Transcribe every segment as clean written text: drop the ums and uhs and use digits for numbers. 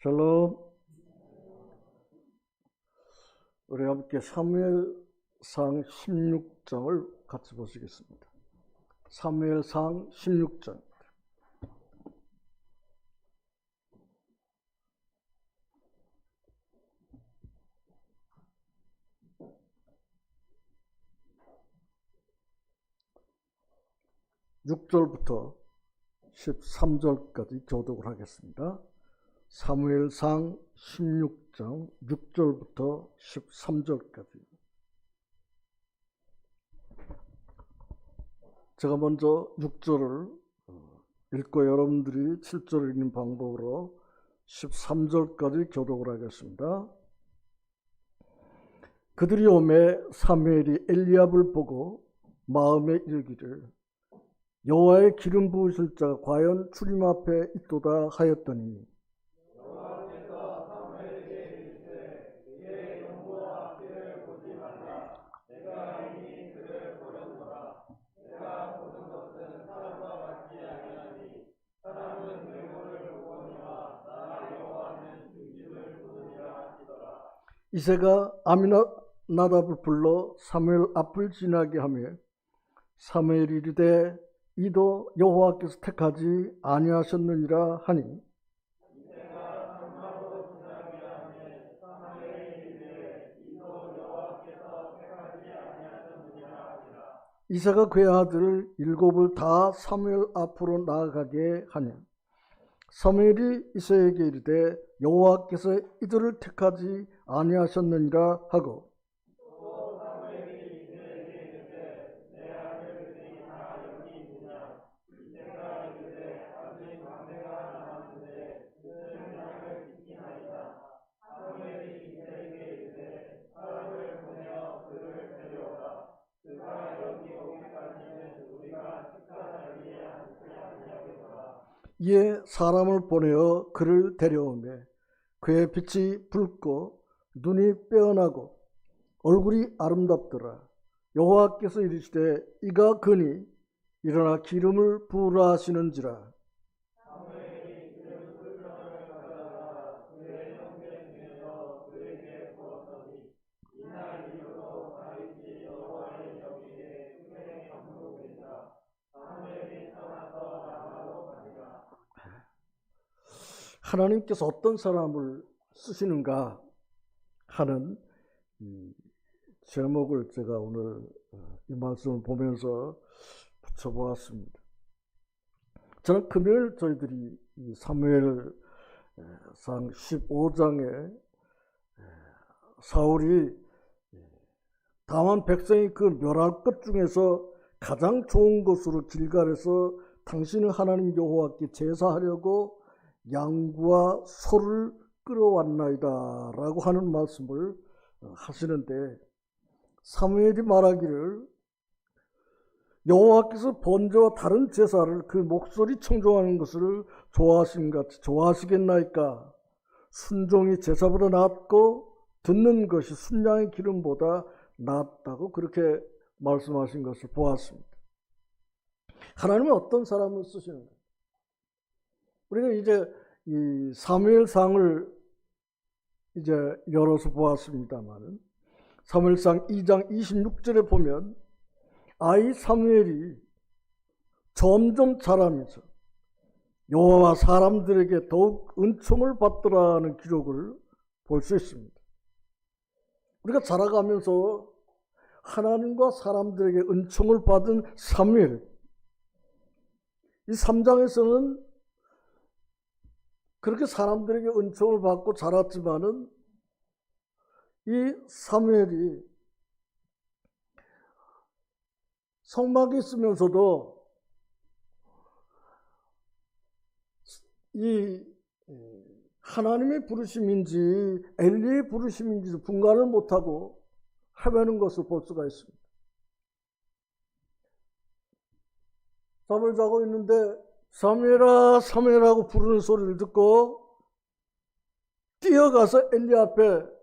샬롬. 우리 함께 사무엘상 16장을 같이 보시겠습니다. 사무엘상 16장. (6절부터) 13절까지 교독을 하겠습니다. 사무엘상 16장 6절부터 13절까지. 제가 먼저 6절을 읽고 여러분들이 7절을 읽는 방법으로 13절까지 교독을 하겠습니다. 그들이 오매 사무엘이 엘리압을 보고 마음에 이르기를 여호와의 기름 부으실 자가 과연 주님 앞에 있도다 하였더니 여호와께서 사무엘에게 이르시되 그의 영모와 그를 보지 말라. 내가 이미 그를 버렸노라. 내가 보는 것은 사람과 같지 아니하니 사람은 외모를 보거니와 나 여호와는 중심을 보느니라 하시더라. 이새가 아미나답을 불러 사무엘 앞을 지나게 하며 사무엘이 이르되 이도 여호와께서 택하지 아니하셨느니라 하니 이새가 산마로 지나게 하매 사무엘이 이르되 이도 여호와께서 택하지 아니하셨느니라 하니라. 이새가 그의 아들 일곱을 다 사무엘 앞으로 나아가게 하니 사무엘이 이새에게 이르되 여호와께서 이들을 택하지 아니하셨느니라 하고 또 사무엘이 이새에게 이르되 내 아들들이 다 여기 있느냐. 이새가 이르되 아직 막내가 남았는데 그는 양을 지키나이다. 사무엘이 이새에게 이르되 사람을 보내어 그를 데려오라. 그가 여기 오기까지는 우리가 식사 자리에 앉지 아니하겠노라. 이에 사람을 보내어 그를 데려오매 그의 빛이 붉고 눈이 빼어나고 얼굴이 아름답더라. 여호와께서 이르시되 이가 그니 일어나 기름을 부으라 하시는지라. 사무엘이 기름 불병을 가져다가 그의 형제 중에서 그에게 부었더니 이날 이후로 다윗이 여호와의 여기에 크게 경고되자 사무엘이 떠나서 라마로 가니라. 하나님께서 어떤 사람을 쓰시는가 하는 제목을 제가 오늘 이 말씀을 보면서 붙여보았습니다. 저는 금요일 저희들이 이 사무엘상 15장에 사울이 다만 백성이 그 멸할 것 중에서 가장 좋은 것으로 길갈에서 당신은 하나님 여호와께 제사하려고 양과 소를 끌어왔나이다 라고 하는 말씀을 하시는데 사무엘이 말하기를 여호와께서 번제와 다른 제사를 그 목소리 청종하는 것을 좋아하시겠나이까. 순종이 제사보다 낫고 듣는 것이 순양의 기름보다 낫다고 그렇게 말씀하신 것을 보았습니다. 하나님은 어떤 사람을 쓰시는가? 우리가 이제 이 사무엘상을 이제 열어서 보았습니다만 사무엘상 2장 26절에 보면 아이 사무엘이 점점 자라면서 여호와와 사람들에게 더욱 은총을 받더라는 기록을 볼 수 있습니다. 우리가 자라가면서 하나님과 사람들에게 은총을 받은 사무엘, 이 3장에서는 그렇게 사람들에게 은총을 받고 자랐지만은 이 사무엘이 성막에 있으면서도 이 하나님의 부르심인지 엘리의 부르심인지 분간을 못하고 헤매는 것을 볼 수가 있습니다. 잠을 자고 있는데 사무엘아 사무엘하고 부르는 소리를 듣고 뛰어가서 엘리 앞에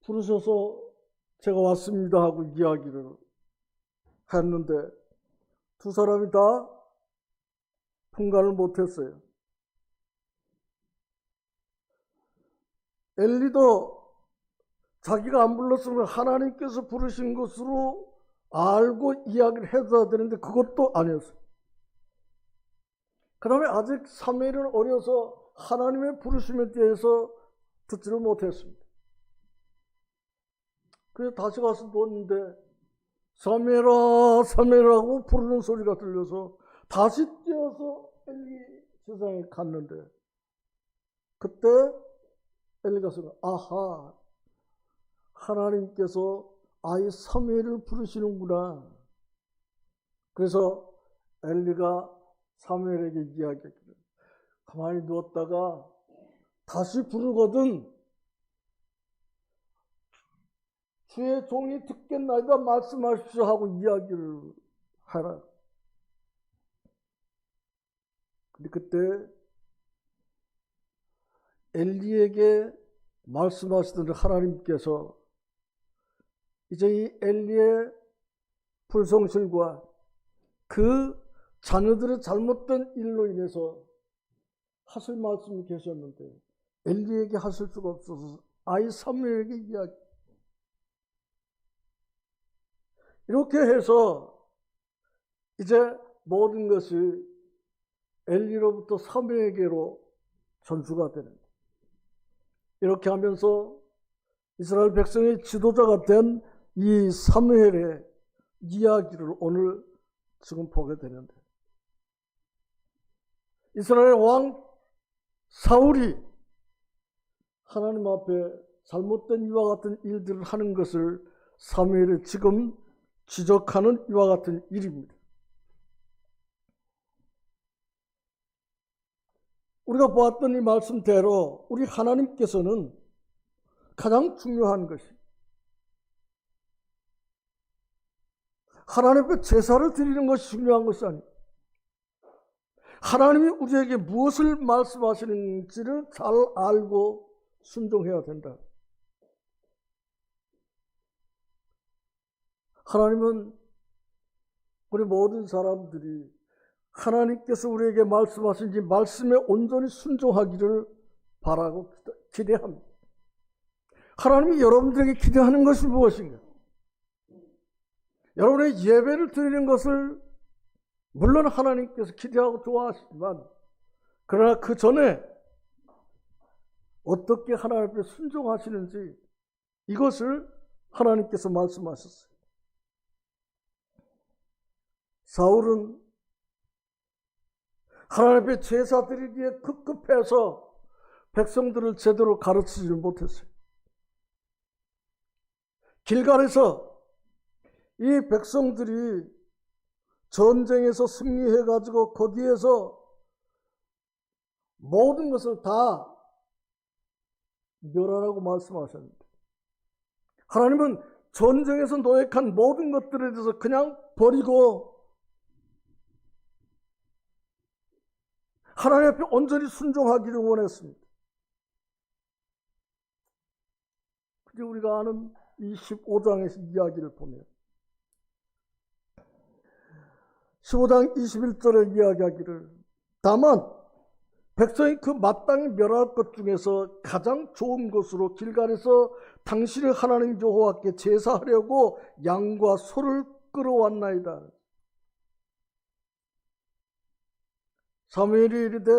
부르셔서 제가 왔습니다 하고 이야기를 했는데 두 사람이 다 분간을 못했어요. 엘리도 자기가 안 불렀으면 하나님께서 부르신 것으로 알고 이야기를 해줘야 되는데 그것도 아니었어요. 그 다음에 아직 사무엘은 어려서 하나님의 부르심에 대해서 듣지를 못했습니다. 그래서 다시 가서 누웠는데 사무엘아 사무엘아고 부르는 소리가 들려서 다시 뛰어서 엘리 세상에 갔는데 그때 엘리가 생각, 아하, 하나님께서 아이 사무엘을 부르시는구나. 그래서 엘리가 사무엘에게 이야기했거든. 가만히 누웠다가 다시 부르거든 주의 종이 듣겠나이다 말씀하십시오 하고 이야기를 하라. 근데 그때 엘리에게 말씀하시던 하나님께서 이제 이 엘리의 불성실과 그 자녀들의 잘못된 일로 인해서 하실 말씀이 계셨는데 엘리에게 하실 수가 없어서 아이 사무엘에게 이야기. 이렇게 해서 이제 모든 것이 엘리로부터 사무엘에게로 전수가 되는 거예요. 이렇게 하면서 이스라엘 백성의 지도자가 된 이 사무엘의 이야기를 오늘 지금 보게 되는데 이스라엘 왕 사울이 하나님 앞에 잘못된 이와 같은 일들을 하는 것을 사무엘이 지금 지적하는 이와 같은 일입니다. 우리가 보았던 이 말씀대로 우리 하나님께서는 가장 중요한 것이 하나님 앞에 제사를 드리는 것이 중요한 것이 아니에요. 하나님이 우리에게 무엇을 말씀하시는지를 잘 알고 순종해야 된다. 하나님은 우리 모든 사람들이 하나님께서 우리에게 말씀하신 이 말씀에 온전히 순종하기를 바라고 기대합니다. 하나님이 여러분들에게 기대하는 것이 무엇인가? 여러분의 예배를 드리는 것을 물론 하나님께서 기대하고 좋아하시지만 그러나 그 전에 어떻게 하나님 앞에 순종하시는지 이것을 하나님께서 말씀하셨어요. 사울은 하나님 앞에 제사 드리기에 급급해서 백성들을 제대로 가르치지 못했어요. 길갈에서 이 백성들이 전쟁에서 승리해가지고 거기에서 모든 것을 다 멸하라고 말씀하셨는데 하나님은 전쟁에서 노획한 모든 것들에 대해서 그냥 버리고 하나님 앞에 온전히 순종하기를 원했습니다. 근데 우리가 아는 이 15장에서 이야기를 보면 15장 21절에 이야기하기를 다만 백성이 그 마땅히 멸할 것 중에서 가장 좋은 것으로 길갈에서 당신의 하나님 여호와께 제사하려고 양과 소를 끌어왔나이다. 사무엘이 이르되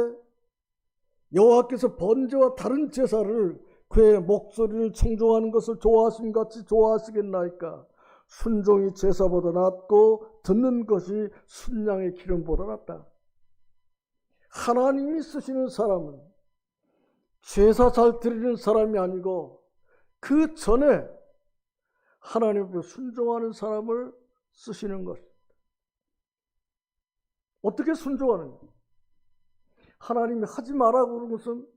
여호와께서 번제와 다른 제사를 그의 목소리를 청종하는 것을 좋아하심 같이 좋아하시겠나이까. 순종이 제사보다 낫고 듣는 것이 순양의 기름보다 낫다. 하나님이 쓰시는 사람은 제사 잘 드리는 사람이 아니고 그 전에 하나님께 순종하는 사람을 쓰시는 것입니다. 어떻게 순종하느냐? 하나님이 하지 말라고 그러는 것은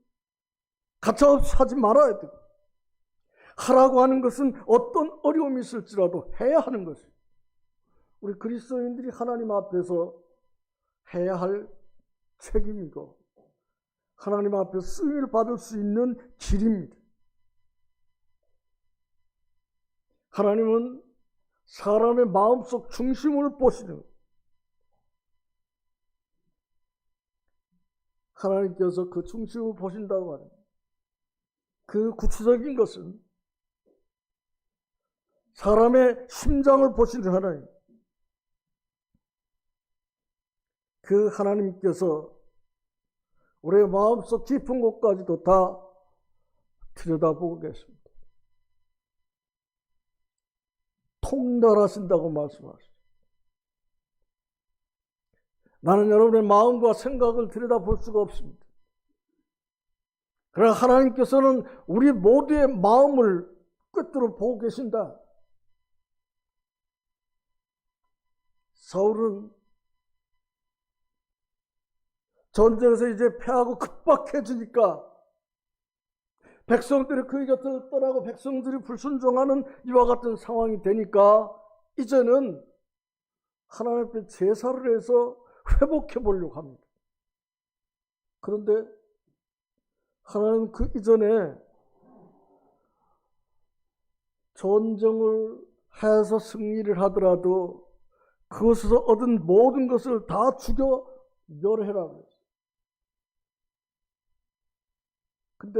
가차없이 하지 말아야 되고 하라고 하는 것은 어떤 어려움이 있을지라도 해야 하는 것이에요. 우리 그리스도인들이 하나님 앞에서 해야 할 책임이고 하나님 앞에 쓰임을 받을 수 있는 길입니다. 하나님은 사람의 마음속 중심을 보시는 하나님께서 그 중심을 보신다고 합니다. 그 구체적인 것은 사람의 심장을 보시는 하나님, 그 하나님께서 우리의 마음속 깊은 곳까지도 다 들여다보고 계십니다. 통달하신다고 말씀하시죠. 나는 여러분의 마음과 생각을 들여다볼 수가 없습니다. 그러나 하나님께서는 우리 모두의 마음을 꿰뚫어 보고 계신다. 사울은 전쟁에서 이제 패하고 급박해지니까 백성들이 그의 곁을 떠나고 백성들이 불순종하는 이와 같은 상황이 되니까 이제는 하나님 앞에 제사를 해서 회복해 보려고 합니다. 그런데 하나님은 그 이전에 전쟁을 해서 승리를 하더라도 그것에서 얻은 모든 것을 다 죽여 멸해라고 했어요. 근데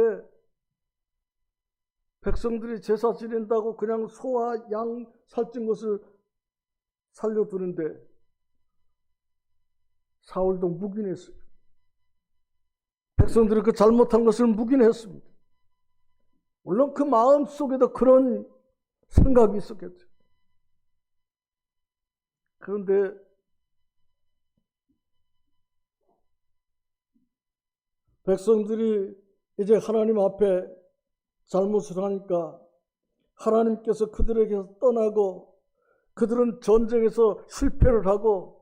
백성들이 제사 지낸다고 그냥 소와 양 살찐 것을 살려두는데 사울도 묵인했어요. 백성들이 그 잘못한 것을 묵인했습니다. 물론 그 마음 속에도 그런 생각이 있었겠죠. 그런데 백성들이 이제 하나님 앞에 잘못을 하니까 하나님께서 그들에게서 떠나고 그들은 전쟁에서 실패를 하고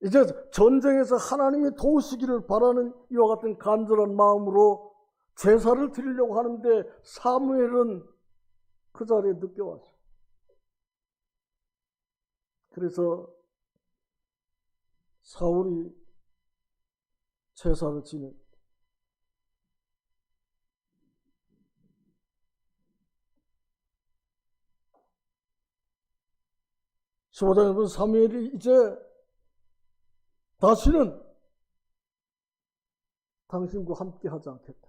이제 전쟁에서 하나님이 도우시기를 바라는 이와 같은 간절한 마음으로 제사를 드리려고 하는데 사무엘은 그 자리에 늦게 왔어요. 그래서 사울이 제사를 지냅니다. 15장에 보면 사무엘이 이제 다시는 당신과 함께 하지 않겠다.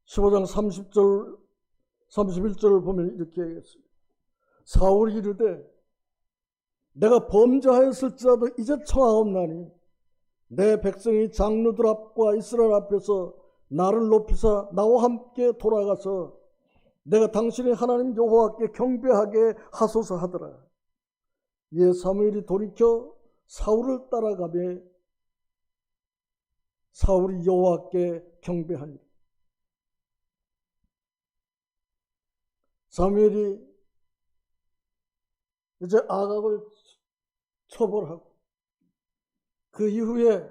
(15장) 30절 31절을 보면 이렇게 얘기했습니다. 사울이 이르되 내가 범죄하였을지라도 이제 청하옵나니 내 백성이 장로들 앞과 이스라엘 앞에서 나를 높이사 나와 함께 돌아가서 내가 당신의 하나님 여호와께 경배하게 하소서 하더라. 이에 사무엘이 돌이켜 사울을 따라가며 사울이 여호와께 경배하니라. 사무엘이 이제 아각을 처벌하고 그 이후에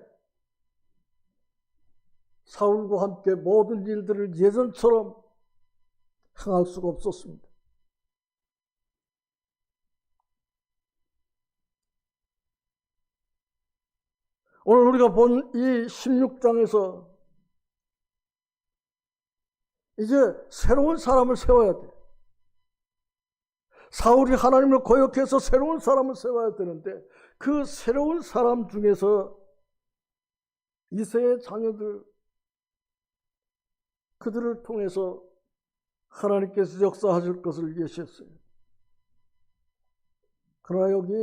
사울과 함께 모든 일들을 예전처럼 행할 수가 없었습니다. 오늘 우리가 본 이 16장에서 이제 새로운 사람을 세워야 돼. 사울이 하나님을 거역해서 새로운 사람을 세워야 되는데 그 새로운 사람 중에서 이새의 자녀들, 그들을 통해서 하나님께서 역사하실 것을 예시했어요. 그러나 여기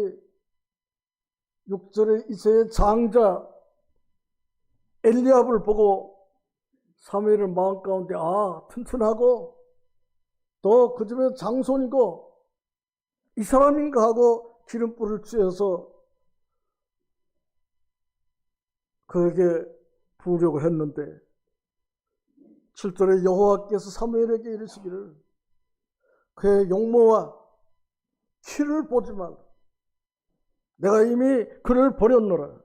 6절에 이새의 장자 엘리압을 보고 사무엘의 마음 가운데 튼튼하고 또 그 집에 장손이고 이 사람인가 하고 기름불을 취해서 그에게 부으려고 했는데 7절에 여호와께서 사무엘에게 이르시기를 그의 용모와 키를 보지 말라. 내가 이미 그를 버렸노라.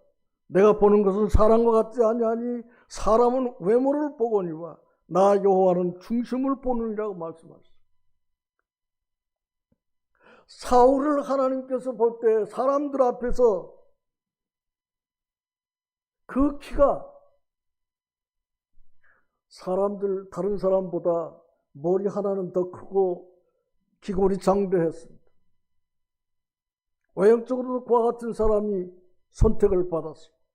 내가 보는 것은 사람과 같지 아니하니 사람은 외모를 보거니와 나 여호와는 중심을 보느니라고 말씀하셨어요. 사울을 하나님께서 볼 때 사람들 앞에서 그 키가 다른 사람보다 머리 하나는 더 크고 기골이 장대했습니다. 외형적으로도 그와 같은 사람이 선택을 받았습니다.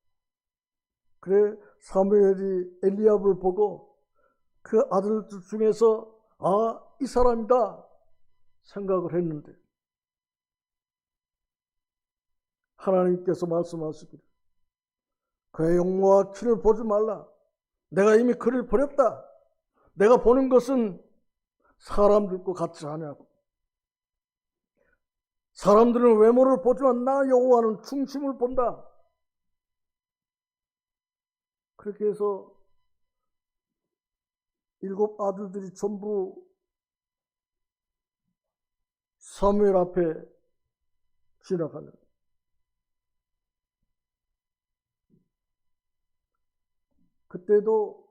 그래 사무엘이 엘리압을 보고 그 아들들 중에서 이 사람이다 생각을 했는데 하나님께서 말씀하시기를 그의 용모와 키를 보지 말라. 내가 이미 그를 버렸다. 내가 보는 것은 사람들과 같이 하냐고. 사람들은 외모를 보지만 나 여호와는 중심을 본다. 그렇게 해서 7 아들들이 전부 사무엘 앞에 지나가는. 그때도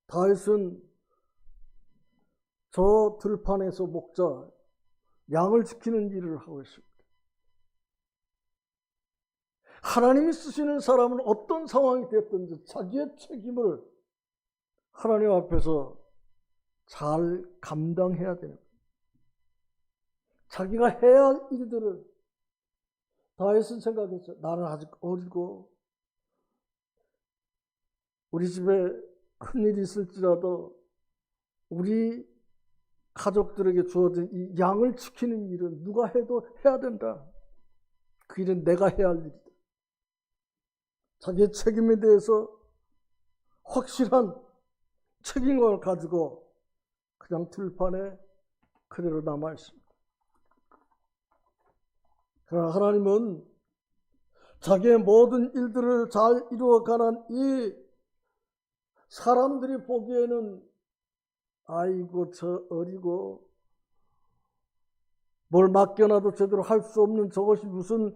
다윗은 저 들판에서 목자, 양을 지키는 일을 하고 있습니다. 하나님이 쓰시는 사람은 어떤 상황이 됐든지 자기의 책임을 하나님 앞에서 잘 감당해야 되는 거예요. 자기가 해야 할 일들을 다윗은 생각했어요. 나는 아직 어리고 우리 집에 큰일이 있을지라도 우리 가족들에게 주어진 이 양을 지키는 일은 누가 해도 해야 된다. 그 일은 내가 해야 할 일이다. 자기의 책임에 대해서 확실한 책임감을 가지고 그냥 들판에 그대로 남아 있습니다. 그러나 하나님은 자기의 모든 일들을 잘 이루어가는 이 사람들이 보기에는 아이고 저 어리고 뭘 맡겨놔도 제대로 할 수 없는 저것이 무슨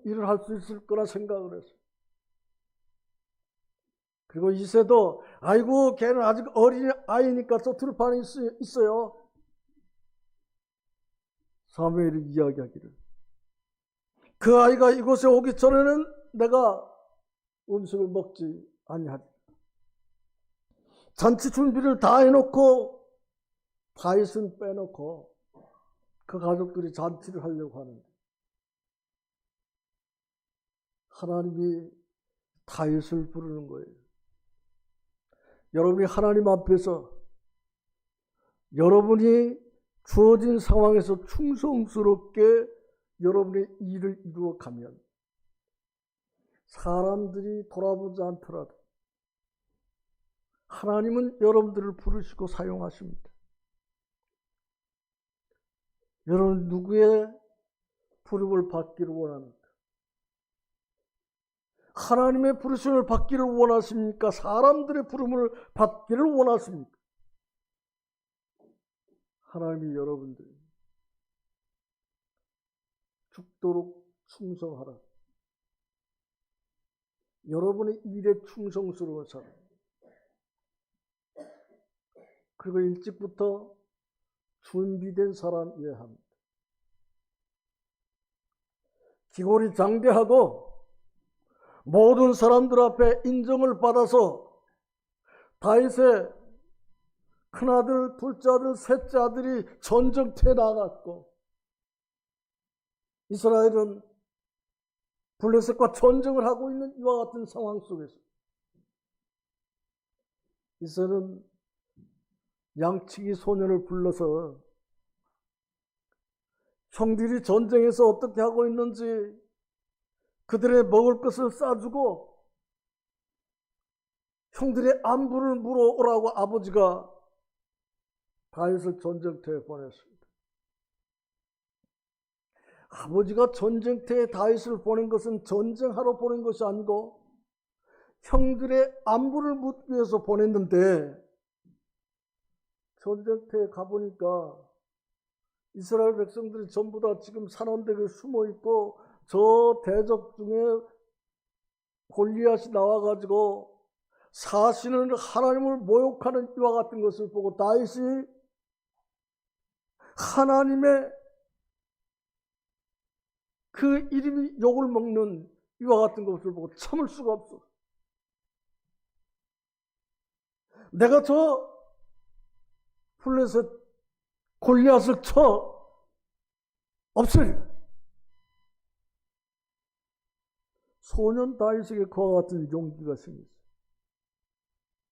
일을 할 수 있을 거라 생각을 했어요. 그리고 이새도 아이고 걔는 아직 어린 아이니까 저 들판에 있어요. 사무엘이 이야기하기를 그 아이가 이곳에 오기 전에는 내가 음식을 먹지 아니하리. 잔치 준비를 다 해놓고 다윗은 빼놓고 그 가족들이 잔치를 하려고 하는데 하나님이 다윗을 부르는 거예요. 여러분이 하나님 앞에서 여러분이 주어진 상황에서 충성스럽게 여러분의 일을 이루어가면 사람들이 돌아보지 않더라도 하나님은 여러분들을 부르시고 사용하십니다. 여러분 누구의 부름을 받기를 원합니까? 하나님의 부르심을 받기를 원하십니까? 사람들의 부름을 받기를 원하십니까? 하나님이 여러분들 죽도록 충성하라. 여러분의 일에 충성스러운 사람. 그리고 일찍부터 준비된 사람이어야 합니다. 기골이 장대하고 모든 사람들 앞에 인정을 받아서 다윗의 큰아들, 둘째 아들, 셋째 아들이 전쟁터에 나갔고 이스라엘은 블레셋과 전쟁을 하고 있는 이와 같은 상황 속에서 이스라엘은 양치기 소년을 불러서 형들이 전쟁에서 어떻게 하고 있는지 그들의 먹을 것을 싸주고 형들의 안부를 물어오라고 아버지가 다윗을 전쟁터에 보냈습니다. 아버지가 전쟁터에 다윗을 보낸 것은 전쟁하러 보낸 것이 아니고 형들의 안부를 묻기 위해서 보냈는데 전쟁터에 가보니까 이스라엘 백성들이 전부 다 지금 산원들에 숨어 있고 저 대적 중에 골리앗이 나와가지고 사시는 하나님을 모욕하는 이와 같은 것을 보고 다윗이 하나님의 그 이름이 욕을 먹는 이와 같은 것을 보고 참을 수가 없어. 내가 저 블레셋 골리앗을 쳐 없애려. 소년 다윗에게 그와 같은 용기가 생겼어요.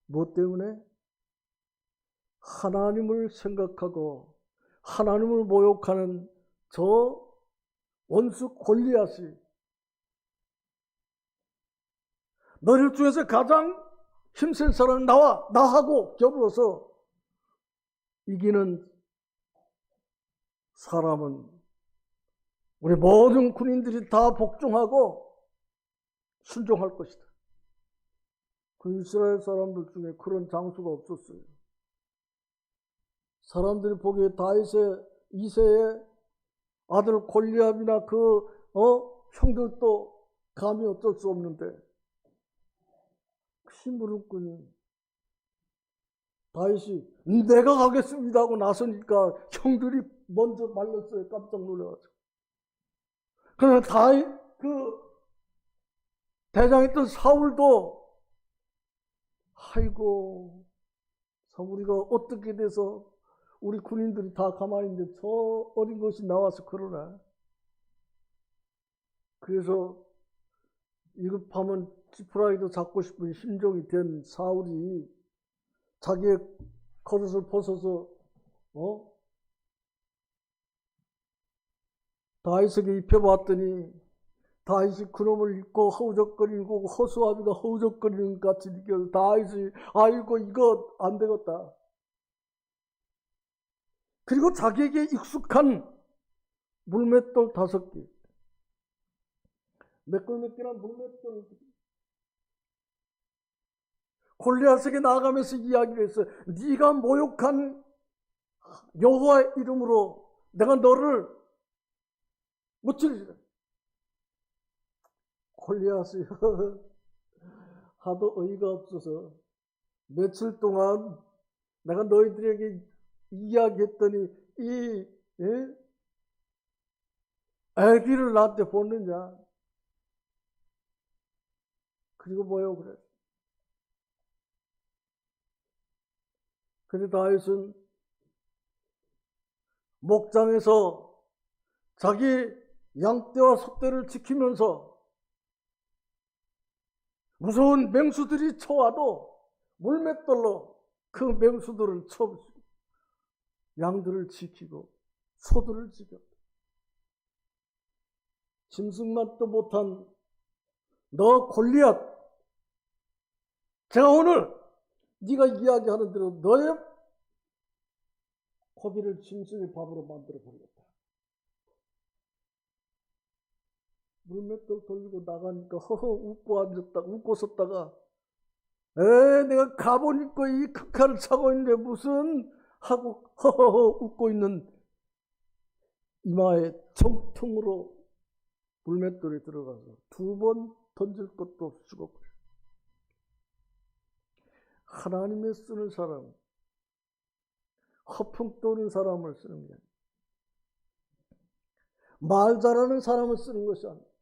무엇 때문에? 하나님을 생각하고 하나님을 모욕하는 저 원수 골리앗이 너희 중에서 가장 힘센 사람은 나하고 겨루어서 이기는 사람은 우리 모든 군인들이 다 복종하고 순종할 것이다. 그 이스라엘 사람들 중에 그런 장수가 없었어요. 사람들이 보기에 다윗의 2세의 아들 골리앗이나 형들도 감히 어쩔 수 없는데 심부름꾼이 다윗이 내가 가겠습니다 하고 나서니까 형들이 먼저 말렸어요. 깜짝 놀라가지고. 그러나 다윗 대장했던 사울도 아이고 사울이가 어떻게 돼서 우리 군인들이 다 가만히 있는데 저 어린 것이 나와서 그러나. 그래서 이급하면 지푸라기도 잡고 싶은 심정이 된 사울이 자기의 겉옷을 벗어서 다윗에게 입혀봤더니 다윗이 그놈을 입고 허우적거리고 허수아비가 허우적거리는 것 같이 느껴서 다윗이 아이고 이거 안 되겠다. 그리고 자기에게 익숙한 물맷돌 5개. 몇 개나 물맷돌을 골리앗에게 나아가면서 이야기를 했어요. 네가 모욕한 여호와의 이름으로 내가 너를 무찌르리라. 골리앗이 하도 어이가 없어서 며칠 동안 내가 너희들에게 이야기했더니 이 아기를 나한테 보느냐. 그리고 뭐요 그래. 그래 다윗은 목장에서 자기 양떼와 소떼를 지키면서 무서운 맹수들이 쳐와도 물맷돌로 그 맹수들을 쳐부수고 양들을 지키고 소들을 지켰다. 짐승만도 못한 너 골리앗, 제가 오늘 네가 이야기하는 대로 너의 고기를 짐승의 밥으로 만들어 버리겠다. 물맷돌 돌리고 나가니까 허허 웃고 섰다가 내가 갑옷 입고 이 극한을 차고 있는데 무슨 하고 허허허 웃고 있는 이마에 정통으로 물맷돌이 들어가서 2번 던질 것도 없이 죽었고요. 하나님의 쓰는 사람, 허풍 떠는 사람을 쓰는 게 아니에요. 말 잘하는 사람을 쓰는 것이 아니에요.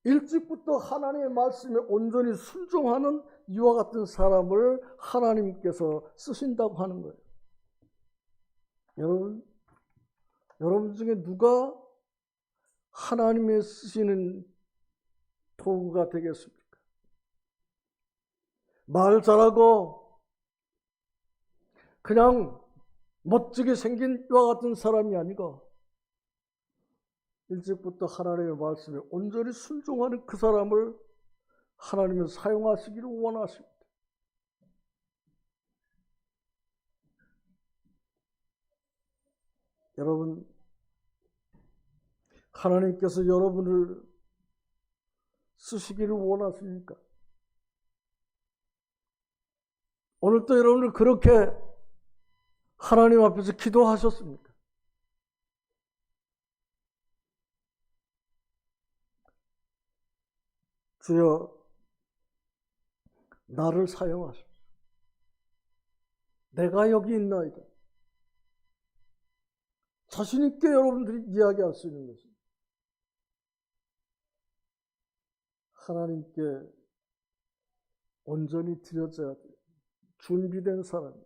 일찍부터 하나님의 말씀에 온전히 순종하는 이와 같은 사람을 하나님께서 쓰신다고 하는 거예요. 여러분 중에 누가 하나님의 쓰시는 도구가 되겠습니까? 말 잘하고 그냥 멋지게 생긴 이와 같은 사람이 아니고 일찍부터 하나님의 말씀에 온전히 순종하는 그 사람을 하나님은 사용하시기를 원하십니다. 여러분, 하나님께서 여러분을 쓰시기를 원하십니까? 오늘도 여러분을 그렇게 하나님 앞에서 기도하셨습니까? 주여, 나를 사용하십시오. 내가 여기 있나이다. 자신 있게 여러분들이 이야기할 수 있는 것입니다. 하나님께 온전히 드려져야 돼요. 준비된 사람.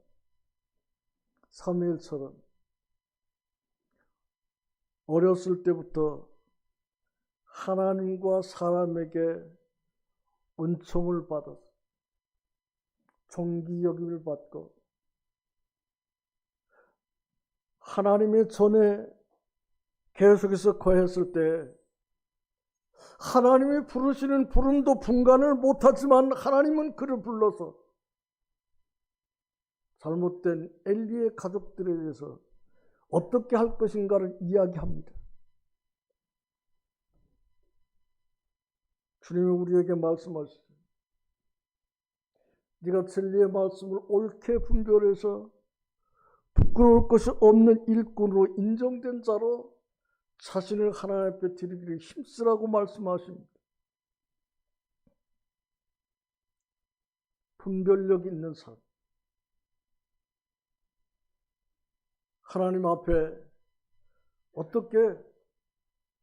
사무엘처럼 어렸을 때부터 하나님과 사람에게 은총을 받아서 존귀 여김을 받고 하나님의 전에 계속해서 거했을 때 하나님이 부르시는 부름도 분간을 못하지만 하나님은 그를 불러서 잘못된 엘리의 가족들에 대해서 어떻게 할 것인가를 이야기합니다. 주님이 우리에게 말씀하시죠. 네가 진리의 말씀을 옳게 분별해서 부끄러울 것이 없는 일꾼으로 인정된 자로 자신을 하나님 앞에 드리기를 힘쓰라고 말씀하십니다. 분별력 있는 삶. 하나님 앞에 어떻게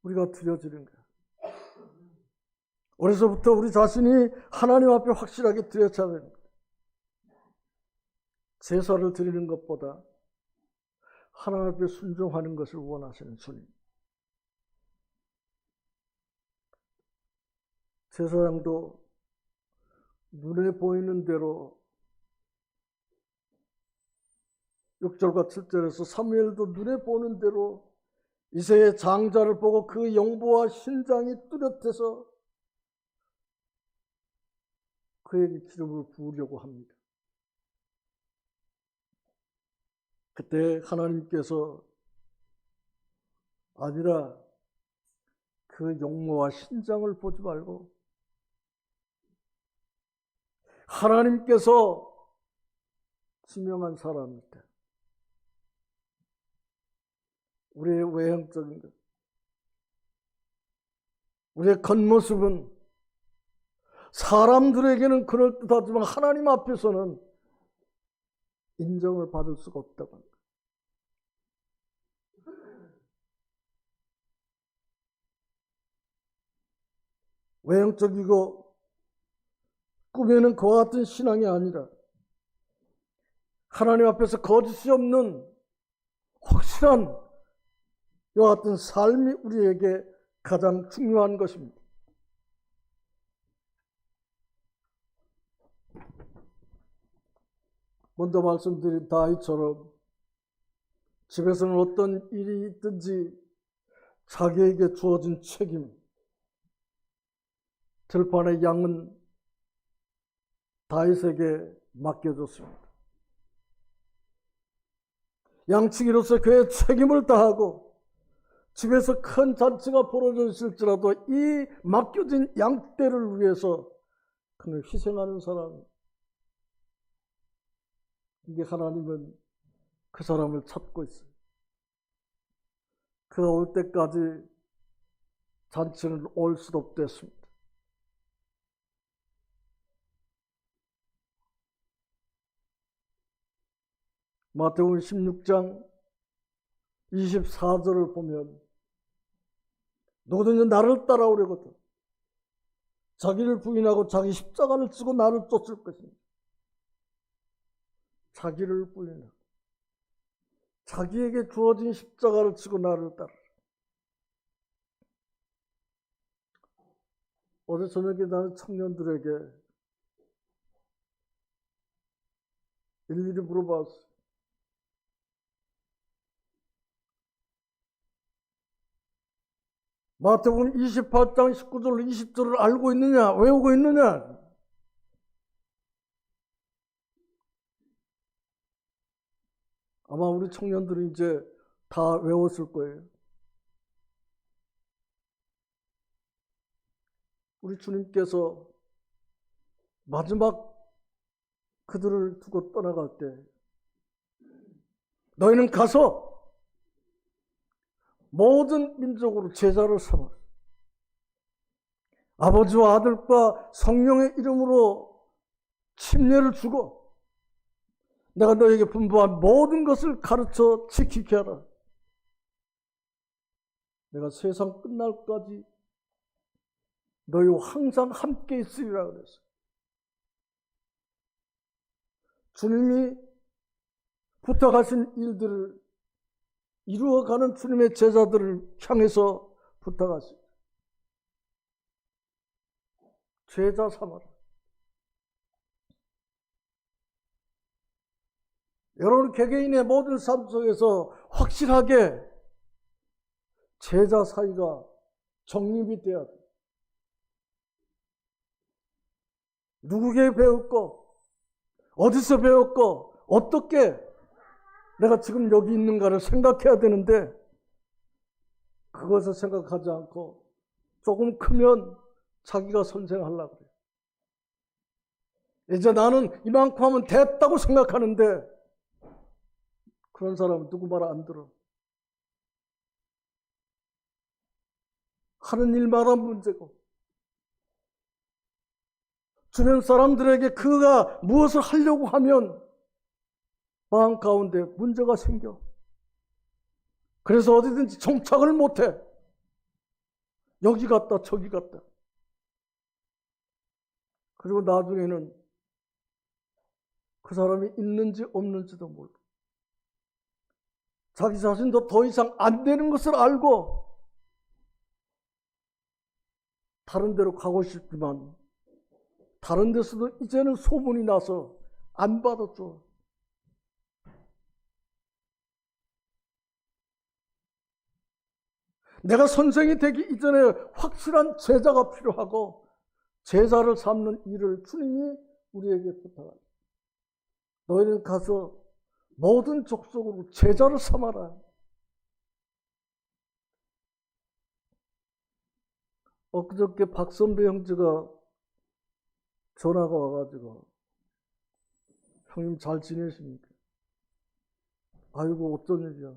우리가 드려지는가? 어려서부터 우리 자신이 하나님 앞에 확실하게 드려져야 됩니다. 제사를 드리는 것보다 하나님 앞에 순종하는 것을 원하시는 주님. 제사장도 눈에 보이는 대로 6절과 7절에서 사무엘도 눈에 보는 대로 이새의 장자를 보고 그 영부와 신장이 뚜렷해서 그에게 기름을 부으려고 합니다. 그때 하나님께서 아니라 그 용모와 신장을 보지 말고 하나님께서 지명한 사람입니다. 우리의 외형적인 것, 우리의 겉모습은 사람들에게는 그럴듯하지만 하나님 앞에서는 인정을 받을 수가 없다고 합니다. 외형적이고 꿈에는 그와 같은 신앙이 아니라 하나님 앞에서 거짓이 없는 확실한 이와 같은 삶이 우리에게 가장 중요한 것입니다. 먼저 말씀드린 다윗처럼 집에서는 어떤 일이 있든지 자기에게 주어진 책임, 들판의 양은 다윗에게 맡겨줬습니다. 양치기로서 그의 책임을 다하고 집에서 큰 잔치가 벌어져 있을지라도 이 맡겨진 양떼를 위해서 그는 희생하는 사람. 이게 하나님은 그 사람을 찾고 있어요. 그가 올 때까지 잔치는 올 수도 없댔습니다. 마태복음 16장 24절을 보면 누구든지 나를 따라오려거든 자기를 부인하고 자기 십자가를 지고 나를 쫓을 것입니다. 자기를 부인하고 자기에게 주어진 십자가를 지고 나를 따르라. 어제 저녁에 나는 청년들에게 일일이 물어봤어요. 마태복음 28장 19절 20절을 알고 있느냐? 외우고 있느냐? 아마 우리 청년들은 이제 다 외웠을 거예요. 우리 주님께서 마지막 그들을 두고 떠나갈 때 너희는 가서 모든 민족으로 제자를 삼아 아버지와 아들과 성령의 이름으로 침례를 주고 내가 너에게 분부한 모든 것을 가르쳐 지키게 하라. 내가 세상 끝날까지 너희와 항상 함께 있으리라 그랬어요. 주님이 부탁하신 일들을 이루어가는 주님의 제자들을 향해서 부탁하시고 제자 삼아라. 여러분 개개인의 모든 삶 속에서 확실하게 제자 사이가 정립이 되어야 돼. 누구에게 배웠고 어디서 배웠고 어떻게 내가 지금 여기 있는가를 생각해야 되는데 그것을 생각하지 않고 조금 크면 자기가 선생하려고 그래요. 이제 나는 이만큼 하면 됐다고 생각하는데 그런 사람은 누구 말 안 들어. 하는 일마다 문제고 주변 사람들에게 그가 무엇을 하려고 하면 마음 가운데 문제가 생겨. 그래서 어디든지 정착을 못해. 여기 갔다 저기 갔다. 그리고 나중에는 그 사람이 있는지 없는지도 몰라. 자기 자신도 더 이상 안 되는 것을 알고 다른 데로 가고 싶지만 다른 데서도 이제는 소문이 나서 안 받아줘. 내가 선생이 되기 이전에 확실한 제자가 필요하고 제자를 삼는 일을 주님이 우리에게 부탁합니다. 너희는 가서 모든 족속으로 제자를 삼아라. 엊그저께 박선배 형제가 전화가 와가지고 형님 잘 지내십니까? 아이고 어쩐 일이야.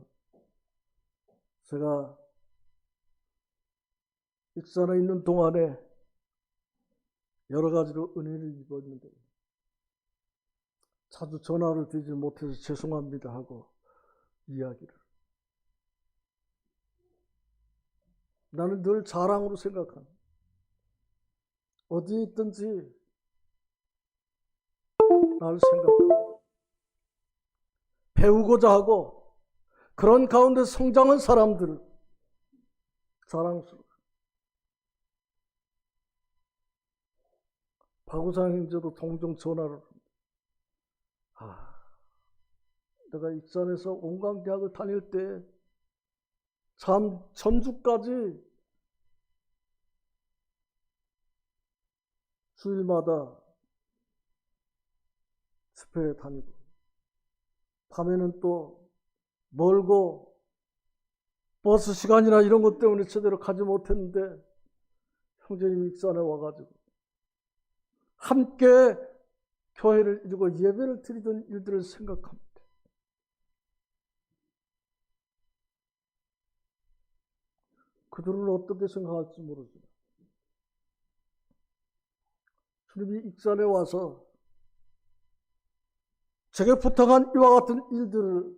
제가 익산에 있는 동안에 여러 가지로 은혜를 입었는데 자주 전화를 드리지 못해서 죄송합니다 하고 이야기를. 나는 늘 자랑으로 생각합니다. 어디에 있든지 나를 생각하고 배우고자 하고 그런 가운데 성장한 사람들 자랑스러워. 박우상 형제도 종종 전화를 합니다. 내가 익산에서 온광대학을 다닐 때 참 전주까지 주일마다 집회에 다니고 밤에는 또 멀고 버스 시간이나 이런 것 때문에 제대로 가지 못했는데 형제님 익산에 와가지고 함께 교회를 이루고 예배를 드리던 일들을 생각합니다. 그들은 어떻게 생각할지 모르지만 주님이 익산에 와서 제게 부탁한 이와 같은 일들을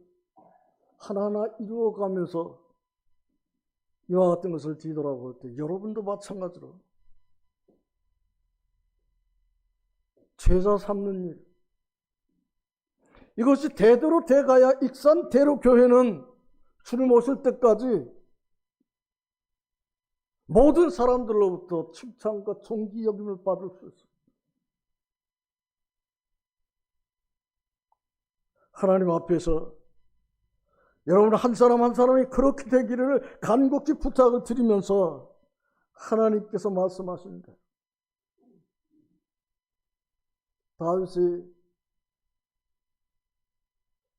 하나하나 이루어가면서 이와 같은 것을 뒤돌아볼 때 여러분도 마찬가지로 제자 삼는 일, 이것이 대대로 돼가야 익산 대로교회는 주님 오실 때까지 모든 사람들로부터 칭찬과 존귀 여김을 받을 수 있습니다. 하나님 앞에서 여러분 한 사람 한 사람이 그렇게 되기를 간곡히 부탁을 드리면서 하나님께서 말씀하십니다. 다윗이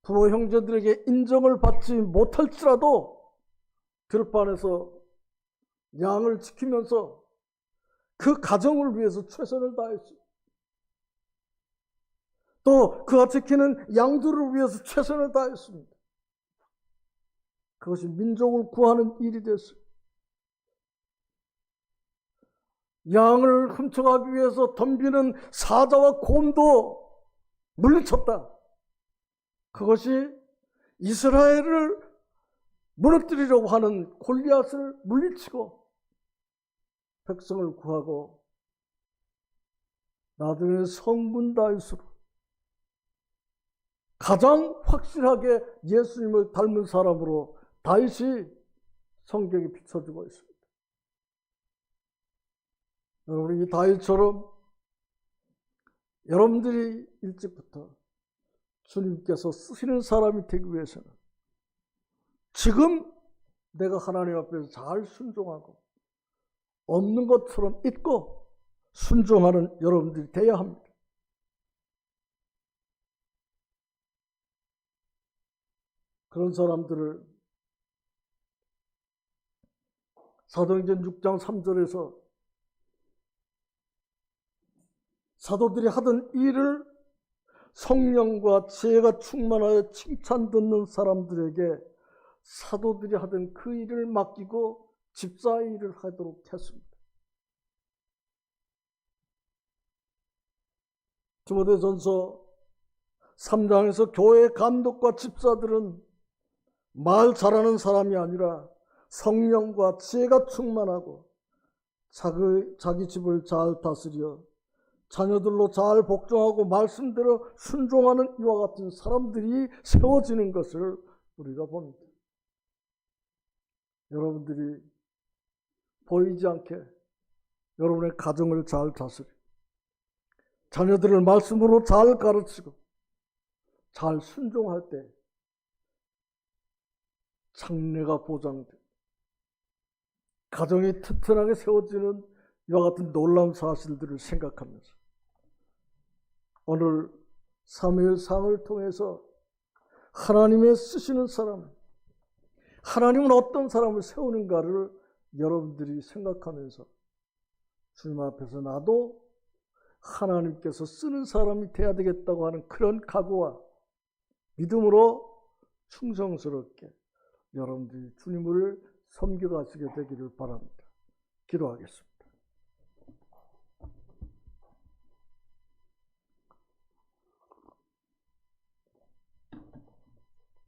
부모 형제들에게 인정을 받지 못할지라도 들판에서 양을 지키면서 그 가정을 위해서 최선을 다했습니다. 또 그가 지키는 양들을 위해서 최선을 다했습니다. 그것이 민족을 구하는 일이 됐어요. 양을 훔쳐가기 위해서 덤비는 사자와 곰도 물리쳤다. 그것이 이스라엘을 무너뜨리려고 하는 골리앗을 물리치고 백성을 구하고 나중에 성문 다윗으로 가장 확실하게 예수님을 닮은 사람으로 다윗이 성경에 비춰주고 있습니다. 여러분, 이 다윗처럼 여러분들이 일찍부터 주님께서 쓰시는 사람이 되기 위해서는 지금 내가 하나님 앞에서 잘 순종하고 없는 것처럼 잊고 순종하는 여러분들이 되어야 합니다. 그런 사람들을 사도행전 6장 3절에서 사도들이 하던 일을 성령과 지혜가 충만하여 칭찬 듣는 사람들에게 사도들이 하던 그 일을 맡기고 집사의 일을 하도록 했습니다. 디모데전서 3장에서 교회 감독과 집사들은 말 잘하는 사람이 아니라 성령과 지혜가 충만하고 자기 집을 잘 다스려 자녀들로 잘 복종하고 말씀대로 순종하는 이와 같은 사람들이 세워지는 것을 우리가 봅니다. 여러분들이 보이지 않게 여러분의 가정을 잘 다스리고 자녀들을 말씀으로 잘 가르치고 잘 순종할 때 장래가 보장되고 가정이 튼튼하게 세워지는 이와 같은 놀라운 사실들을 생각하면서 오늘 사무엘상을 통해서 하나님의 쓰시는 사람, 하나님은 어떤 사람을 세우는가를 여러분들이 생각하면서 주님 앞에서 나도 하나님께서 쓰는 사람이 돼야 되겠다고 하는 그런 각오와 믿음으로 충성스럽게 여러분들이 주님을 섬겨가시게 되기를 바랍니다. 기도하겠습니다.